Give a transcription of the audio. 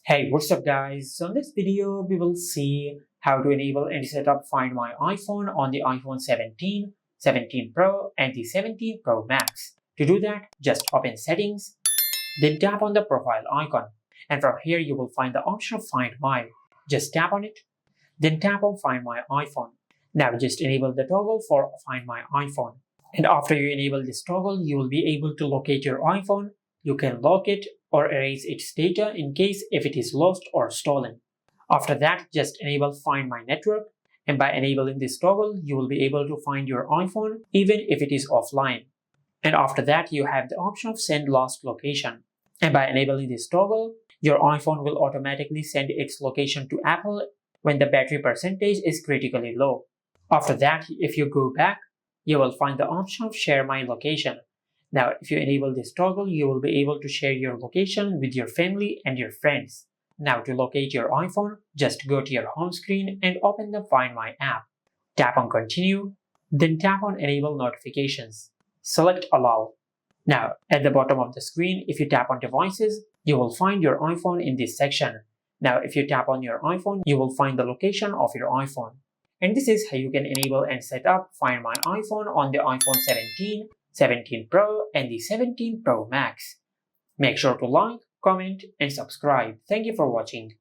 Hey, what's up guys? So in this video, we will see how to enable and set up Find My iPhone on the iPhone 17, 17 Pro and the 17 Pro Max. To do that, just open Settings, then tap on the profile icon. And from here, you will find the option of Find My. Just tap on it, then tap on Find My iPhone. Now just enable the toggle for Find My iPhone. And after you enable this toggle, you will be able to locate your iPhone. You can lock it or erase its data in case if it is lost or stolen. After that, just enable Find My Network, and by enabling this toggle, you will be able to find your iPhone even if it is offline. And after that, you have the option of Send Lost Location. And by enabling this toggle, your iPhone will automatically send its location to Apple when the battery percentage is critically low. After that, if you go back, you will find the option of Share My Location. Now, if you enable this toggle, you will be able to share your location with your family and your friends. Now, to locate your iPhone, just go to your home screen and open the Find My app. Tap on Continue, then tap on Enable Notifications. Select Allow. Now, at the bottom of the screen, if you tap on Devices, you will find your iPhone in this section. Now, if you tap on your iPhone, you will find the location of your iPhone. And this is how you can enable and set up Find My iPhone on the iPhone 17, 17 Pro and the 17 Pro Max. Make sure to like, comment and subscribe. Thank you for watching.